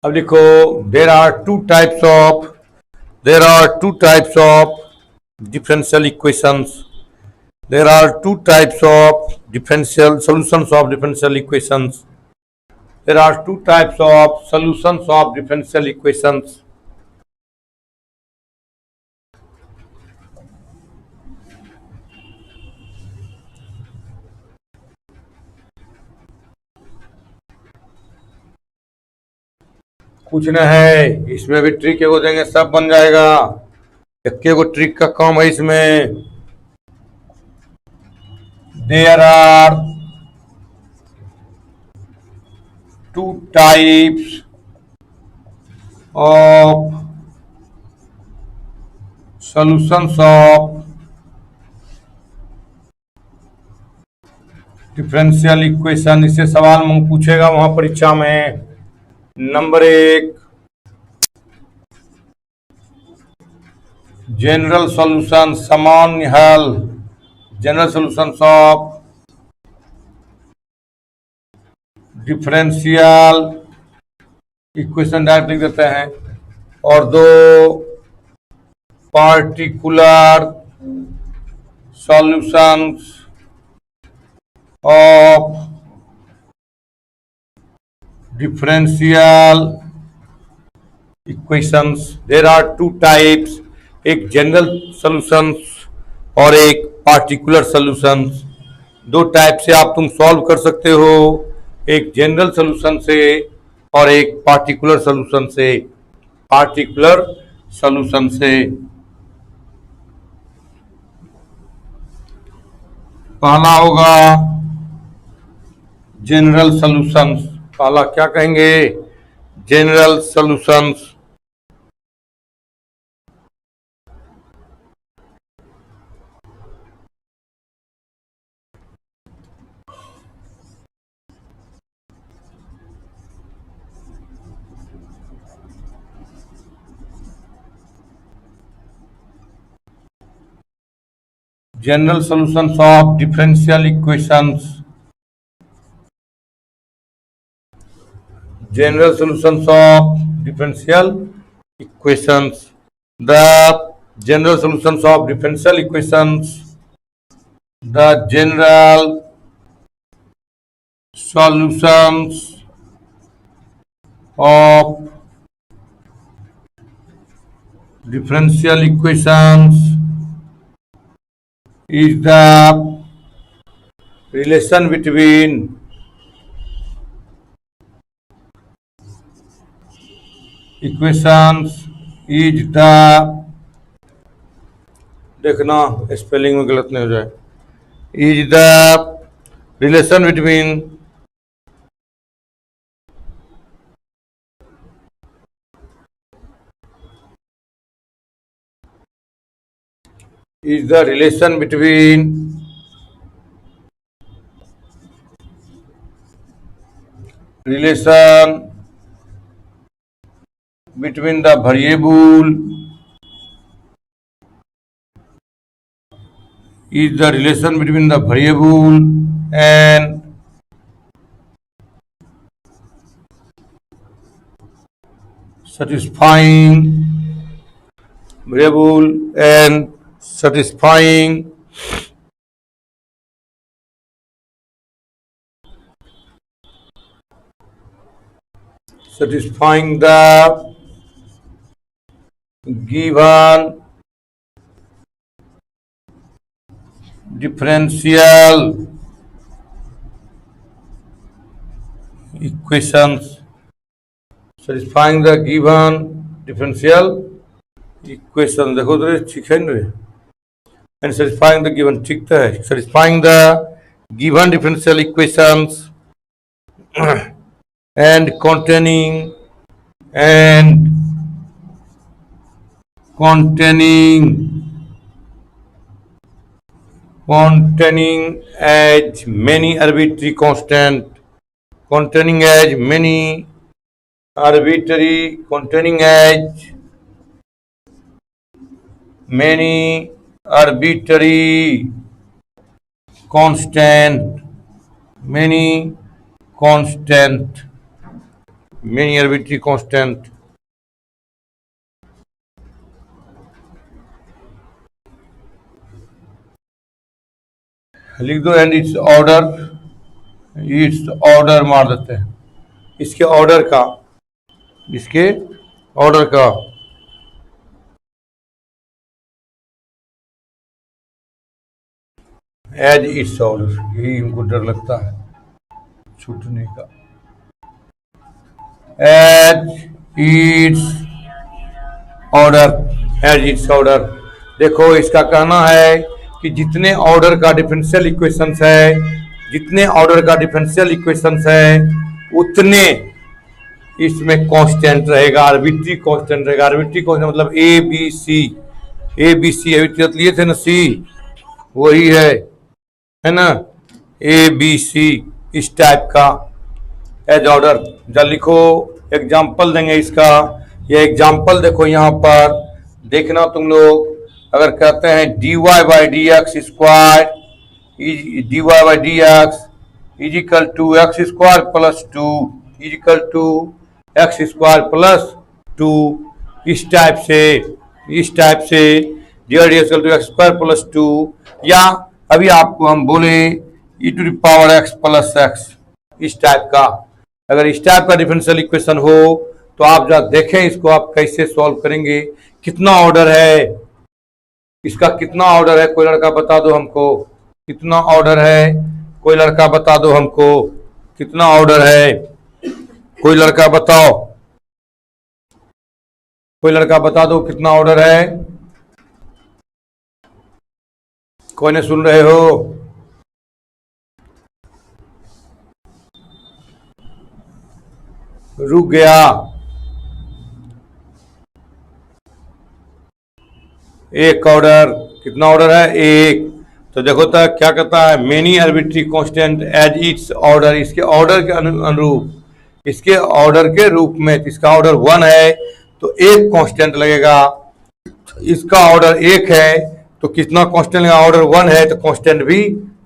अब लिखो there are two types of differential equations, there are two types of differential solutions of differential equations, there are two types of solutions of differential equations. कुछ न है इसमें भी, ट्रिक एगो देंगे सब बन जाएगा, एक एगो ट्रिक का काम है इसमें। There are two types of solutions of differential equation. इससे सवाल पूछेगा वहां परीक्षा में। नंबर 1 जनरल सॉल्यूशन, सामान्य हल, general solutions of differential equation direct लिख देते हैं। और 2 particular solutions of differential equations. There are two types, एक जनरल सॉल्यूशंस और एक पार्टिकुलर सॉल्यूशंस। 2 टाइप से आप तुम सॉल्व कर सकते हो, एक जनरल सॉल्यूशन से और एक पार्टिकुलर सॉल्यूशन से। पार्टिकुलर सॉल्यूशन से पहला होगा जनरल सॉल्यूशंस। पहला क्या कहेंगे? General solutions. General solutions of differential equations. General solutions of differential equations. The general solutions of differential equations. The general solutions of differential equations is the relation between equations is the, देखना spelling में गलत नहीं हो जाए, is the relation between is the relation between the variable is the relation between the variable and satisfying variable and satisfying the given differential equations. Satisfying the given differential equation, देखो तो ठीक है ना, एंड सेटिस्फाइंग द गिवन, ठीक तो है, satisfying the given differential equations and containing as many arbitrary constant, containing as many arbitrary containing as many arbitrary constant, many constant, many arbitrary constant, लिख दो, एंड इट्स ऑर्डर मार देते हैं, इसके order का, इसके ऑर्डर का, एज इट्स ऑर्डर, यही हमको डर लगता है छूटने का, as its order, as its order. देखो इसका कहना है कि जितने ऑर्डर का डिफरेंशियल इक्वेशंस है, जितने ऑर्डर का डिफरेंशियल इक्वेशंस है, उतने इसमें कांस्टेंट रहेगा, आर्बिट्री कांस्टेंट रहेगा। आर्बिट्री कांस्टेंट मतलब A B C, A B C अभी लिए थे ना, सी वही है ना, ए बी सी, इस टाइप का एज ऑर्डर। जब लिखो एग्जाम्पल देंगे इसका, ये एग्जाम्पल देखो यहाँ पर देखना तुम लोग, अगर कहते हैं dy by d x square, dy by d x is equal to x square plus two, is equal to x square plus two, इस टाइप से dy is equal to x square plus two, या अभी आपको हम बोले e to the power x plus x, इस type का। अगर इस टाइप का डिफरेंशियल इक्वेशन हो तो आप जरा देखें इसको आप कैसे सॉल्व करेंगे, कितना ऑर्डर है इसका, कितना ऑर्डर है, कोई लड़का बता दो हमको, कितना ऑर्डर है, कोई लड़का बता दो हमको, कितना ऑर्डर है, कोई लड़का बताओ, कोई लड़का बता दो कितना ऑर्डर है, कोई नहीं सुन रहे हो? रुक गया, एक ऑर्डर, कितना ऑर्डर है, एक। तो देखो तो क्या कहता है, many arbitrary constant as its order, इसके ऑर्डर के अनुरूप, इसके ऑर्डर के रूप में, इसका ऑर्डर 1 है तो एक कांस्टेंट लगेगा, इसका ऑर्डर 1 है तो कितना कांस्टेंट लगेगा, ऑर्डर 1 है तो कांस्टेंट भी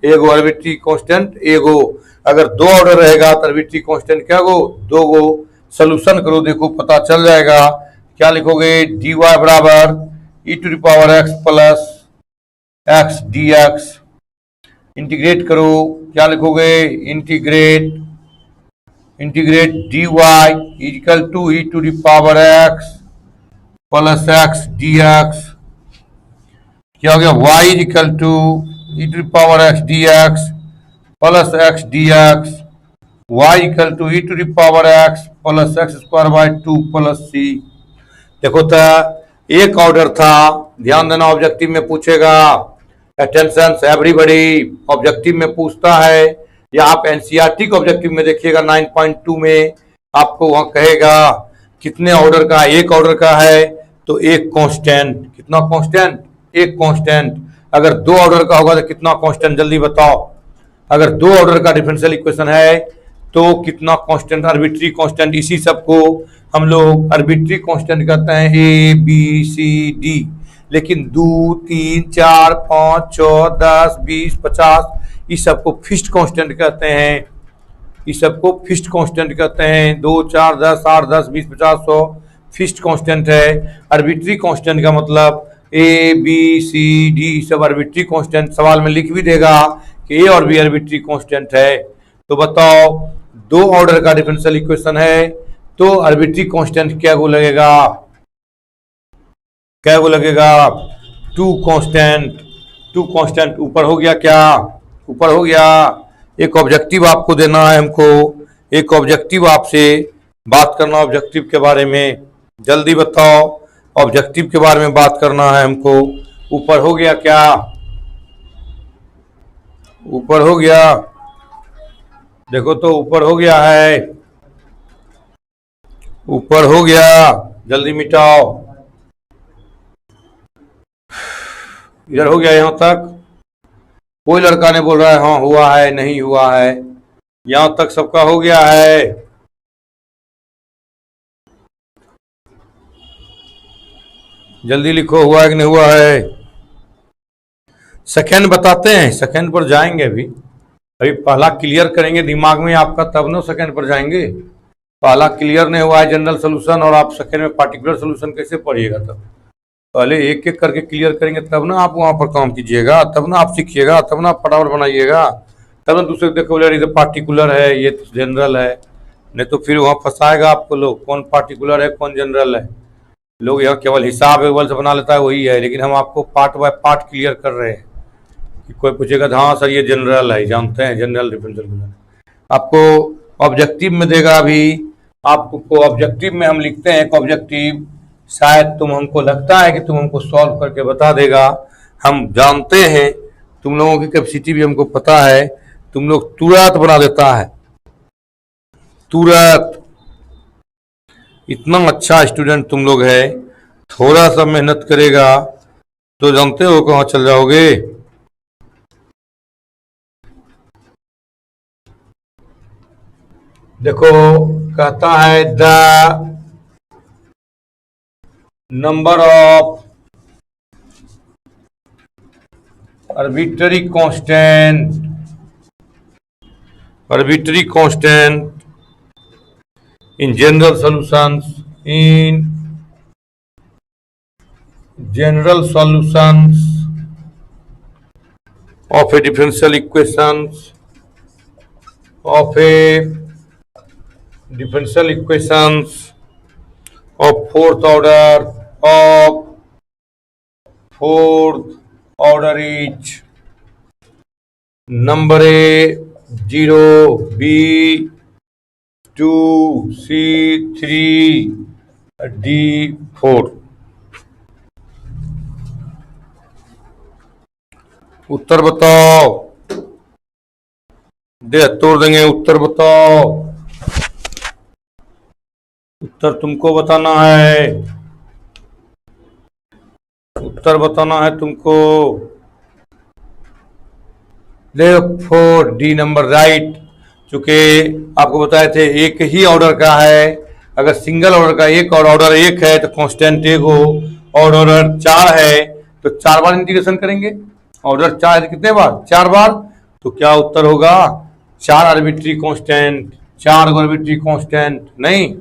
एगो, आर्बिट्री कांस्टेंट एगो। अगर 2 ऑर्डर रहेगा तो आर्बिट्री कांस्टेंट क्या गो, 2 गो। सोल्यूशन करो, देखो पता चल जाएगा, क्या लिखोगे, dy बराबर e to the power x plus x d x, integrate करो, क्या लिखोगे, integrate dy equal to e to the power x plus x d x, क्या हो गया, y equal to e to the power x d x plus x d x, y equal to e to the power x plus x square by 2 plus c। देखो तो एक order था, ध्यान देना, objective में पूछेगा, अटेंशन एवरीबॉडी, ऑब्जेक्टिव में पूछता है, या आप एनसीईआरटी के ऑब्जेक्टिव में देखिएगा 9.2 में आपको वहां कहेगा कितने ऑर्डर का, एक ऑर्डर का है तो एक कांस्टेंट, कितना कांस्टेंट, एक कांस्टेंट। अगर 2 ऑर्डर का होगा तो कितना कांस्टेंट, जल्दी बताओ। अगर 2 ऑर्डर का डिफरेंशियल इक्वेशन है तो कितना कांस्टेंट, आर्बिट्री कांस्टेंट। इसी सबको हम लोग आर्बिट्री कांस्टेंट कहते हैं, ए बी सी डी। लेकिन 2 3 4 5 6 10 20 50 इस सबको फिक्स्ड कांस्टेंट कहते हैं, इस सबको फिक्स्ड कांस्टेंट कहते हैं। 2 4 10 8 10 20 50 100 फिक्स्ड कांस्टेंट है। आर्बिट्री कांस्टेंट का मतलब ए बी सी डी सब आर्बिट्री कांस्टेंट, सवाल में लिख भी देगा कि ए और बी आर्बिट्री कांस्टेंट है। तो बताओ 2 ऑर्डर का डिफरेंशियल इक्वेशन है तो आर्बिट्री कांस्टेंट क्या को लगेगा, क्या को लगेगा, 2 कांस्टेंट। 2 कांस्टेंट ऊपर हो गया, क्या ऊपर हो गया। एक ऑब्जेक्टिव आपको देना है हमको, एक ऑब्जेक्टिव आपसे बात करना ऑब्जेक्टिव के बारे में। जल्दी बताओ, ऑब्जेक्टिव के बारे में बात करना है हमको। ऊपर हो गया क्या? ऊपर हो गया? देखो तो ऊपर हो गया है, ऊपर हो गया। जल्दी मिटाओ। इधर हो गया यहां तक। कोई लड़का नहीं बोल रहा है हाँ हुआ है नहीं हुआ है। यहां तक सबका हो गया है। जल्दी लिखो, हुआ है कि नहीं हुआ है। सेकंड बताते हैं, सेकंड पर जाएंगे। अभी पहला क्लियर करेंगे दिमाग में आपका, तब ना सेकंड पर जाएंगे। पहला क्लियर नहीं हुआ है जनरल सोल्यूशन, और आप सेकंड में पार्टिकुलर सोल्यूशन कैसे पढ़िएगा? तब पहले एक एक करके क्लियर करेंगे, तब ना आप वहां पर काम कीजिएगा, तब ना आप सीखिएगा, तब ना आप फटाफट बनाइएगा, तब ना दूसरे देखो बोले ये पार्टिकुलर है ये तो जनरल है। नहीं तो फिर वहाँ फंसाएगा आपको लोग, कौन पार्टिकुलर है कौन जनरल है। लोग यहाँ केवल हिसाब एवल से बना लेता है वही है, लेकिन हम आपको पार्ट बाय पार्ट क्लियर कर रहे हैं। कि कोई पूछेगा तो हाँ सर ये जनरल है, जानते हैं जनरल डिफरेंशियल। आपको ऑब्जेक्टिव में देगा। अभी आपको ऑब्जेक्टिव में हम लिखते हैं एक ऑब्जेक्टिव, शायद तुम हमको लगता है कि तुम हमको सॉल्व करके बता देगा। हम जानते हैं तुम लोगों की कैपेसिटी भी हमको पता है, तुम लोग तुरंत बना देता है, तुरंत। इतना अच्छा स्टूडेंट तुम लोग है, थोड़ा सा मेहनत करेगा तो जानते हो कहाँ चल जाओगे। देखो कहता है the number of arbitrary constant in general solutions of a differential equations of fourth order each number A 0 B 2 C 3 D 4। उत्तर बताओ, दे तोड़ देंगे। उत्तर बताओ, उत्तर तुमको बताना है, उत्तर बताना है तुमको। Left 4 D number right. चूंकि आपको बताए थे एक ही ऑर्डर का है, अगर सिंगल ऑर्डर का एक और ऑर्डर एक है तो कांस्टेंट एक हो, और ऑर्डर 4 है तो 4 बार इंटीग्रेशन करेंगे। ऑर्डर 4 है कितने बार? 4 बार। तो क्या उत्तर होगा? 4 आर्बिट्री कांस्टेंट, 4 गो आर्बिट्री कांस्टेंट नहीं,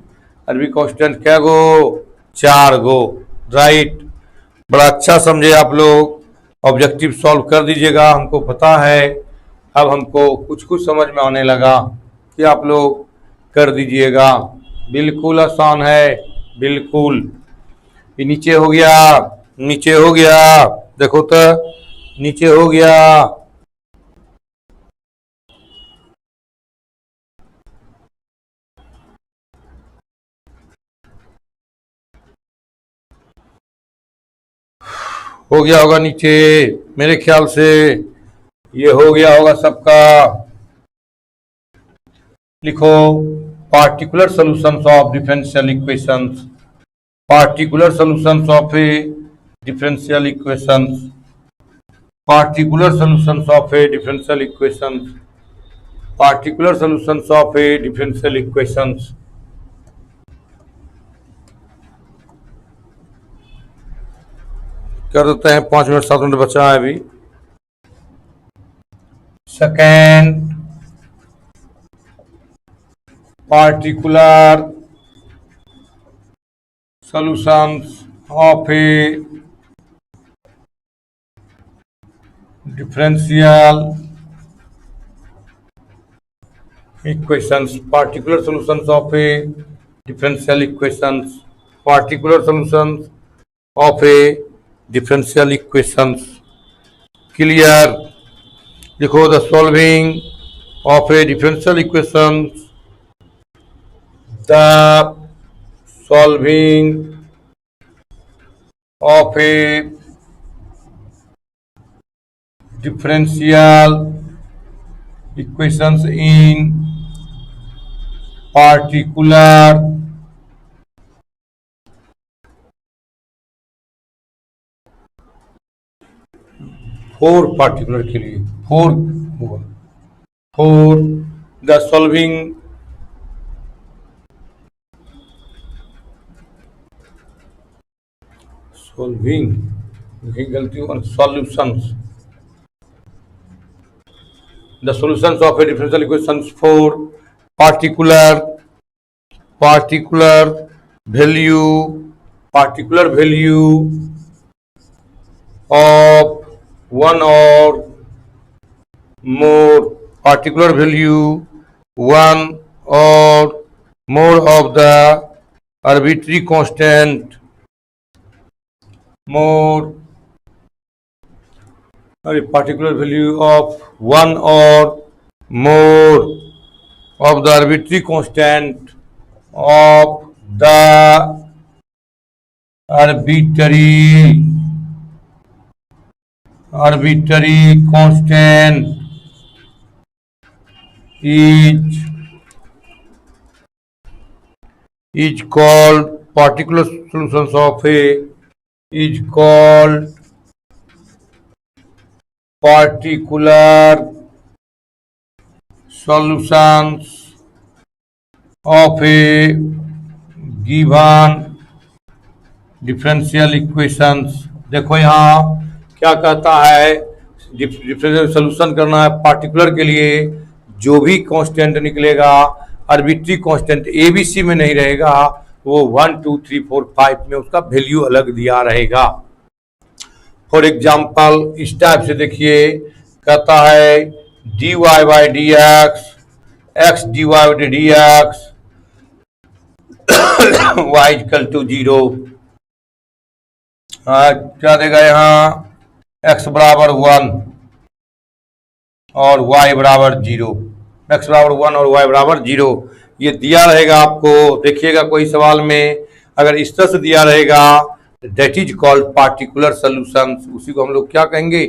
आर्बिट्री कांस्टेंट क्या गो? 4 गो। राइट। बड़ा अच्छा समझे आप लोग, ऑब्जेक्टिव सॉल्व कर दीजिएगा। हमको पता है, अब हमको कुछ कुछ समझ में आने लगा कि आप लोग कर दीजिएगा। बिल्कुल आसान है, बिल्कुल। ये नीचे हो गया, नीचे हो गया, देखो तो नीचे हो गया। हो गया होगा नीचे, मेरे ख्याल से ये हो गया होगा सबका। लिखो particular solutions of differential equations, particular solutions of A differential equations, particular solutions of A differential equations, particular solutions of A differential equations. कर देते हैं, 5 मिनट 7 मिनट बचा है अभी। Second particular solutions of a differential equations, particular solutions of a differential equations, particular solutions of a differential equations। clear। लिखो the solving of a differential equations the solving of a differential equations in particular four particular के लिए four the solving गलती हो solutions the solutions of A differential equations for particular value of one or more of the arbitrary constant particular value of one or more of the arbitrary constant of the arbitrary constant is called particular solutions of a is called particular solutions of a given differential equations. देखो यहाँ क्या कहता है, differential solution करना है particular के लिए, जो भी कांस्टेंट निकलेगा आर्बिट्री कांस्टेंट एबीसी में नहीं रहेगा, वो 1 2 3 4 5 में उसका वैल्यू अलग दिया रहेगा। फॉर एग्जाम्पल इस टाइप से देखिए, कहता है dy by d x dy by d x y equal to 0। क्या देगा यहाँ, x बराबर 1 और y बराबर 0, x बराबर 1 और y बराबर 0 ये दिया रहेगा आपको। देखिएगा कोई सवाल में अगर इस तरह से दिया रहेगा, that is called particular solutions, उसी को हम लोग क्या कहेंगे,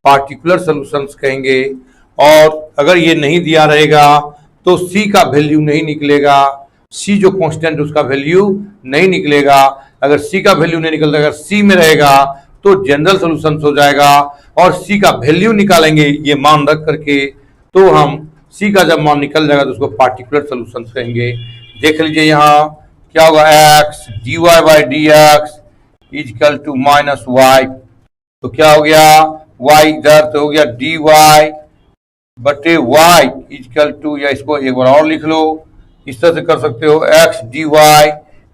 पार्टिकुलर सॉल्यूशंस कहेंगे। और अगर ये नहीं दिया रहेगा तो c का वैल्यू नहीं निकलेगा, c जो कांस्टेंट उसका वैल्यू नहीं निकलेगा। अगर c का वैल्यू नहीं निकलता, अगर c में रहेगा तो जनरल सॉल्यूशंस हो जाएगा और c का वैल्यू निकालेंगे ये मान रख करके, तो हम c का जब मान निकल जाएगा तो उसको पार्टिकुलर सॉल्यूशंस कहेंगे। देख लीजिए यहाँ क्या होगा, x dy by d x is equal to minus y, तो क्या हो गया, y इधर तो हो गया dy बटे y इज इक्वल टू, या इसको एक बार और लिख लो, इस तरह से कर सकते हो, x dy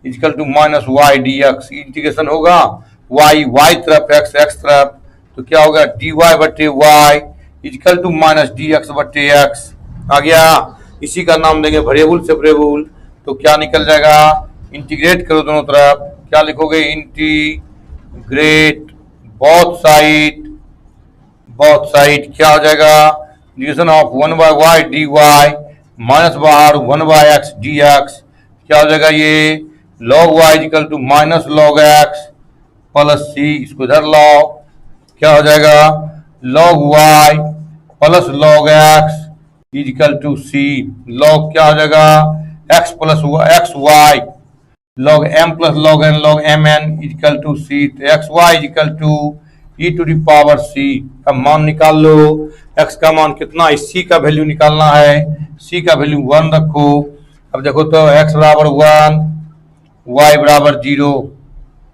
equal to minus y d x, integration होगा y तरफ x तरफ, तो क्या होगा dy बटे y equal to minus d x बटे एक्स आ गया। इसी का नाम देंगे वेरिएबल सेपरेबल, तो क्या निकल जाएगा, इंटीग्रेट करो दोनों तरफ, क्या लिखोगे, इंटीग्रेट बोथ साइड क्या हो जाएगा, integration of 1 by y d y minus बाहर 1 बाय एक्स डी एक्स, क्या हो जाएगा ये log y equal to minus log x plus c, इसको इधर लाओ, क्या हो जाएगा log y plus log x equal to c, log क्या हो जाएगा x plus x y log m plus log n log mn equal to c, तो x y equal to e to the power c। अब मान निकाल लो, x का मान कितना है, c का वैल्यू निकालना है, c का वैल्यू 1 रखो। अब देखो तो x बराबर 1 y बराबर 0,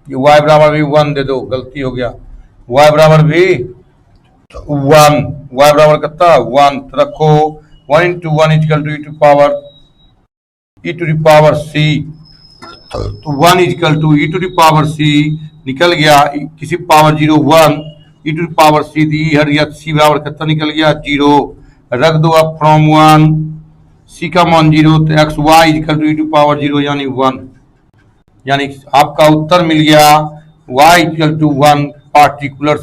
ये y बराबर भी 1 दे दो, गलती हो गया, y बराबर भी 1, y बराबर कितना 1 तो रखो, 1 into 1 equal to e to the power c, तो 1 equal to e to the power c निकल गया, किसी power 0 1 e to the power c दी हर या c बराबर कितना निकल गया 0, रख दो अब फ्रॉम 1 c का मान 0, तो x y equal to e to power 0 यानी 1, यानी आपका उत्तर मिल गया y equal to 1 particular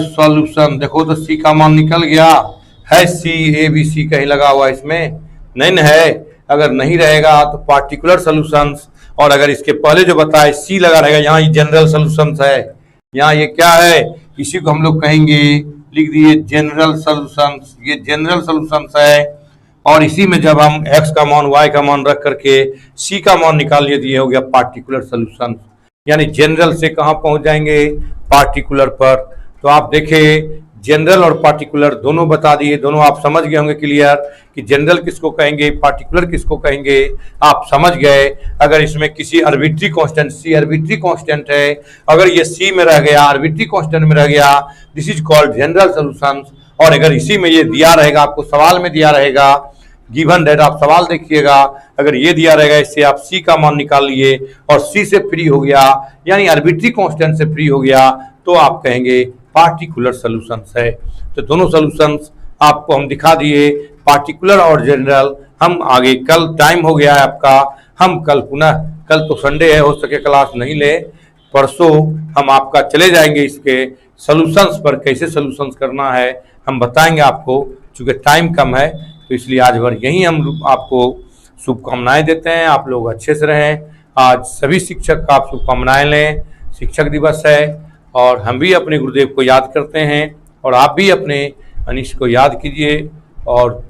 solution. देखो तो c का मान निकल गया है, c a b c कहीं लगा हुआ इसमें, नहीं है। अगर नहीं रहेगा तो पार्टिकुलर सॉल्यूशंस, और अगर इसके पहले जो बताए सी लगा रहेगा, यहाँ ये जनरल सॉल्यूशंस है, यहाँ ये क्या है, इसी को हम लोग कहेंगे, लिख दिए जनरल सॉल्यूशंस, ये जनरल सॉल्यूशंस है। और इसी में जब हम x का मान y का मान रख करके c का मान निकाल लिए, दिए हो गया पार्टिकुलर सॉल्यूशन। यानी जनरल से कहाँ पहुंच जाएंगे, पार्टिकुलर पर। तो आप देखें जनरल और पार्टिकुलर दोनों बता दिए, दोनों आप समझ गए होंगे क्लियर कि जनरल किसको कहेंगे, पार्टिकुलर किसको कहेंगे, आप समझ गए। अगर इसमें किसी आर्बिट्री कांस्टेंट, सी आर्बिट्री कांस्टेंट है, अगर ये सी में रह गया, आर्बिट्री कांस्टेंट में रह गया, this is called general solutions. और अगर इसी में ये दिया रहेगा, आपको सवाल में दिया रहेगा, गिवन दैट, आप सवाल देखिएगा, अगर ये दिया रहेगा, इससे आप सी का मान निकाल लिए और सी से फ्री हो गया, यानी आर्बिट्री कांस्टेंट से फ्री हो गया, तो आप कहेंगे पार्टिकुलर सॉल्यूशंस है। तो दोनों सॉल्यूशंस आपको हम दिखा दिए, पार्टिकुलर और जनरल। हम आगे, कल टाइम हो गया है आपका, हम कल पुनः, कल तो संडे है, हो सके क्लास नहीं ले, परसों हम आपका चले जाएंगे इसके सॉल्यूशंस पर, कैसे सॉल्यूशंस करना है हम बताएंगे आपको। चूँकि टाइम कम है तो इसलिए आज भर यहीं हम आपको शुभकामनाएं देते हैं। आप लोग अच्छे से रहें। आज सभी शिक्षक का आप शुभकामनाएं लें, शिक्षक दिवस है, और हम भी अपने गुरुदेव को याद करते हैं, और आप भी अपने अनिश को याद कीजिए। और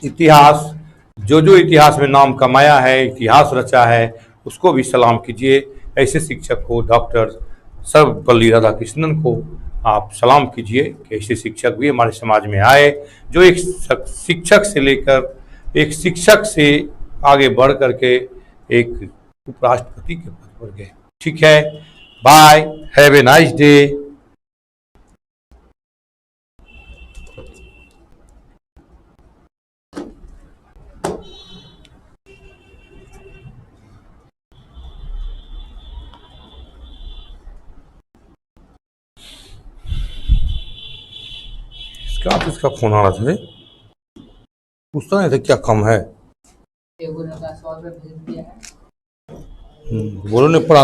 इतिहास, जो जो इतिहास में नाम कमाया है, इतिहास रचा है, उसको भी सलाम कीजिए। ऐसे शिक्षक को, डॉक्टर सर्वपल्ली राधाकृष्णन को आप सलाम कीजिए कि ऐसे शिक्षक भी हमारे समाज में आए, जो एक शिक्षक से लेकर, एक शिक्षक से आगे बढ़ करके एक उपराष्ट्रपति के पद पर गए। ठीक है, bye, have a nice day. क्या किसका फोन आ रहा था रे? पूछता नहीं था क्या कम है, बोलो नहीं पड़ा।